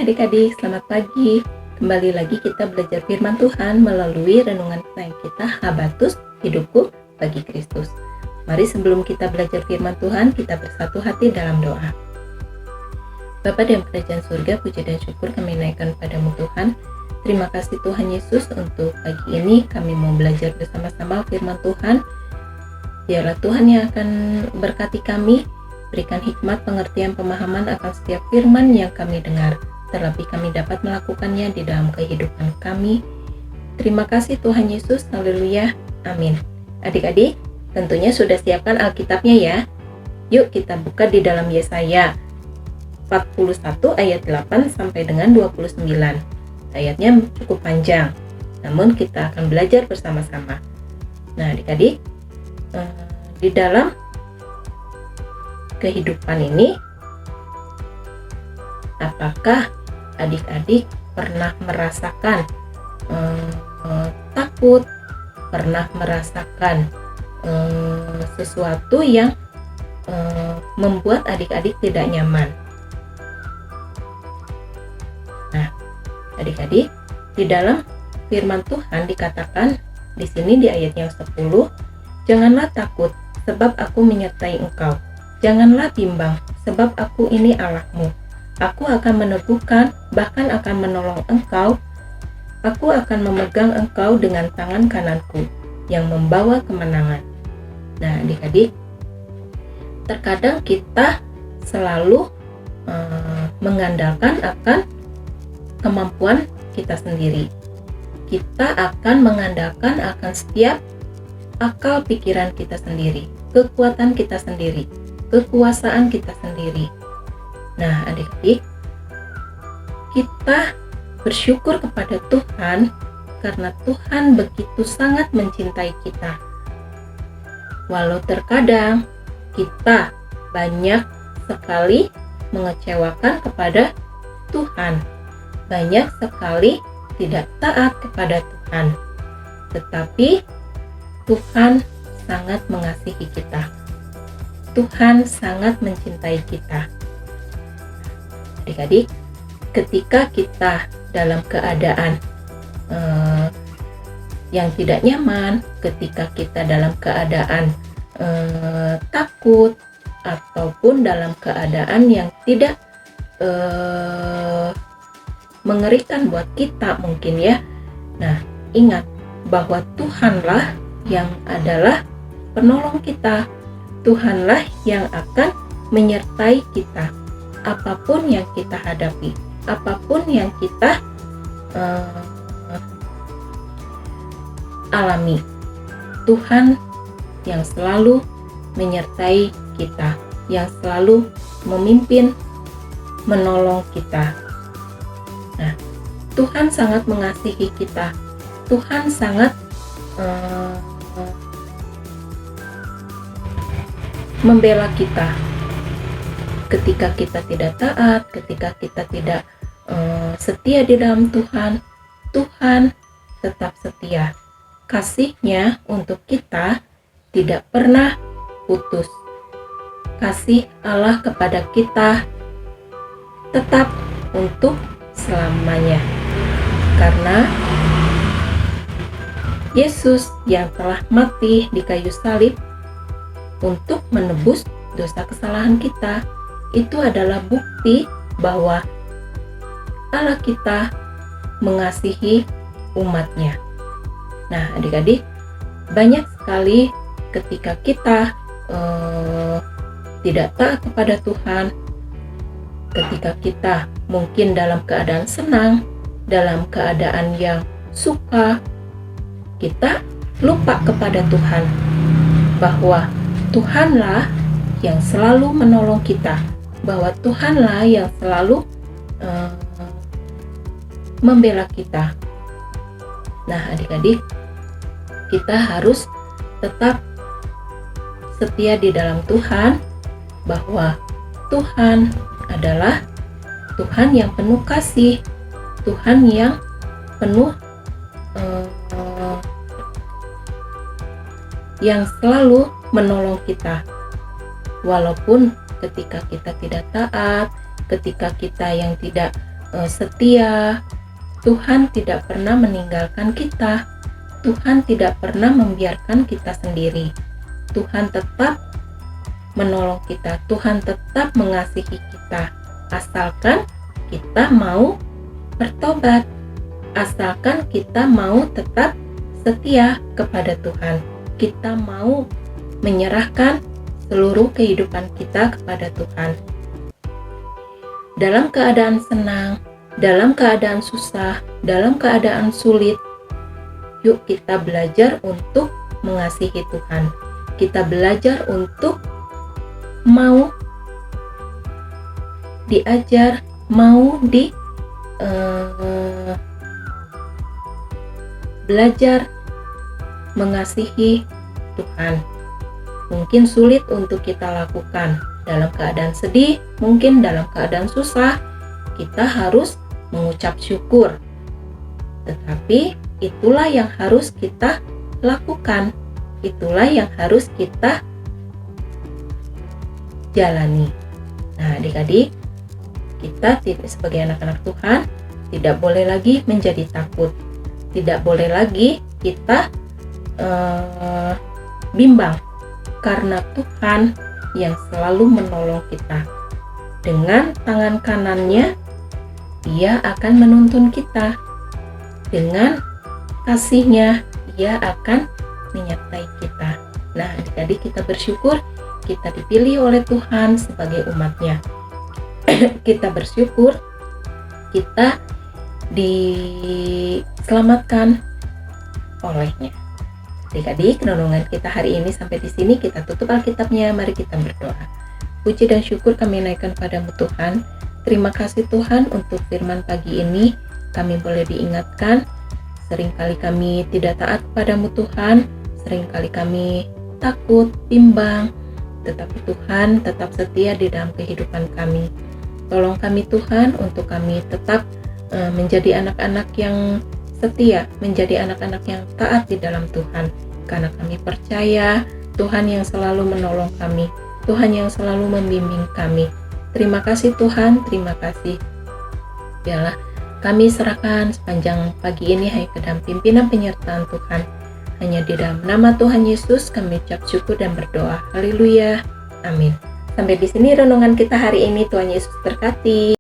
adik-adik, selamat pagi. Kembali lagi kita belajar firman Tuhan melalui renungan kesayangan kita, Habatus, Hidupku bagi Kristus. Mari sebelum kita belajar firman Tuhan, kita bersatu hati dalam doa. Bapa dalam kerajaan surga, puji dan syukur kami naikkan padamu Tuhan. Terima kasih Tuhan Yesus untuk pagi ini kami mau belajar bersama-sama firman Tuhan. Biarlah Tuhan yang akan berkati kami, berikan hikmat, pengertian, pemahaman akan setiap firman yang kami dengar. Terlebih kami dapat melakukannya di dalam kehidupan kami. Terima kasih Tuhan Yesus, haleluya, amin. Adik-adik, tentunya sudah siapkan Alkitabnya ya. Yuk kita buka di dalam Yesaya 41 ayat 8 sampai dengan 29. Ayatnya cukup panjang, namun kita akan belajar bersama-sama. Nah adik-adik, di dalam kehidupan ini, apakah adik-adik pernah merasakan takut, pernah merasakan sesuatu yang membuat adik-adik tidak nyaman? Nah, adik-adik, di dalam firman Tuhan dikatakan di sini di ayat yang 10, janganlah takut, sebab aku menyertai engkau. Janganlah bimbang, sebab aku ini Allahmu. Aku akan meneguhkan, bahkan akan menolong engkau. Aku akan memegang engkau dengan tangan kananku yang membawa kemenangan. Nah, adik-adik, terkadang kita selalu mengandalkan akan kemampuan kita sendiri. Kita akan mengandalkan akan setiap akal pikiran kita sendiri, kekuatan kita sendiri, kekuasaan kita sendiri. Nah, adik-adik, kita bersyukur kepada Tuhan karena Tuhan begitu sangat mencintai kita. Walau terkadang kita banyak sekali mengecewakan kepada Tuhan, banyak sekali tidak taat kepada Tuhan, tetapi Tuhan sangat mengasihi kita. Tuhan sangat mencintai kita. Adik-adik, ketika kita dalam keadaan yang tidak nyaman, ketika kita dalam keadaan takut, ataupun dalam keadaan yang tidak mengerikan buat kita mungkin ya. Nah, ingat bahwa Tuhanlah yang adalah penolong kita. Tuhanlah yang akan menyertai kita. Apapun yang kita hadapi, apapun yang kita alami, Tuhan yang selalu menyertai kita, yang selalu memimpin, menolong kita. Nah, Tuhan sangat mengasihi kita. Tuhan sangat membela kita. Ketika kita tidak taat, ketika kita tidak setia di dalam Tuhan, Tuhan tetap setia. Kasih-Nya untuk kita tidak pernah putus. Kasih Allah kepada kita tetap untuk selamanya. Karena Yesus yang telah mati di kayu salib untuk menebus dosa kesalahan kita, itu adalah bukti bahwa Allah kita mengasihi umatnya. Nah, adik-adik, banyak sekali ketika kita tidak taat kepada Tuhan, ketika kita mungkin dalam keadaan senang, dalam keadaan yang suka, kita lupa kepada Tuhan, bahwa Tuhanlah yang selalu menolong kita, bahwa Tuhanlah yang selalu membela kita. Nah, adik-adik, kita harus tetap setia di dalam Tuhan, bahwa Tuhan adalah Tuhan yang penuh kasih, Tuhan yang penuh yang selalu menolong kita. Walaupun ketika kita tidak taat, ketika kita yang tidak setia. Tuhan tidak pernah meninggalkan kita. Tuhan tidak pernah membiarkan kita sendiri. Tuhan tetap menolong kita. Tuhan tetap mengasihi kita. Asalkan kita mau bertobat. Asalkan kita mau tetap setia kepada Tuhan. Kita mau menyerahkan seluruh kehidupan kita kepada Tuhan. Dalam keadaan senang, dalam keadaan susah, dalam keadaan sulit, yuk kita belajar untuk mengasihi Tuhan. Kita belajar untuk mau diajar, mau belajar mengasihi Tuhan. Mungkin sulit untuk kita lakukan dalam keadaan sedih, mungkin dalam keadaan susah, kita harus mengucap syukur. Tetapi itulah yang harus kita lakukan. Itulah yang harus kita jalani. Nah, adik-adik, kita sebagai anak-anak Tuhan tidak boleh lagi menjadi takut. Tidak boleh lagi kita bimbang, karena Tuhan yang selalu menolong kita. Dengan tangan kanannya, Dia akan menuntun kita. Dengan kasih-Nya, Dia akan menyertai kita. Nah, adik-adik, kita bersyukur kita dipilih oleh Tuhan sebagai umat-Nya. Kita bersyukur kita diselamatkan oleh-Nya. Adik-adik, renungan kita hari ini sampai di sini. Kita tutup Alkitabnya. Mari kita berdoa. Puji dan syukur kami naikkan padamu Tuhan. Terima kasih Tuhan untuk firman pagi ini. Kami boleh diingatkan, seringkali kami tidak taat padamu Tuhan. Seringkali kami takut, bimbang. Tetapi Tuhan tetap setia di dalam kehidupan kami. Tolong kami Tuhan untuk kami tetap menjadi anak-anak yang setia, menjadi anak-anak yang taat di dalam Tuhan. Karena kami percaya Tuhan yang selalu menolong kami, Tuhan yang selalu membimbing kami. Terima kasih Tuhan, terima kasih. Biarlah kami serahkan sepanjang pagi ini hanya ke dalam pimpinan penyertaan Tuhan. Hanya di dalam nama Tuhan Yesus kami ucap syukur dan berdoa. Haleluya. Amin. Sampai di sini renungan kita hari ini. Tuhan Yesus berkati.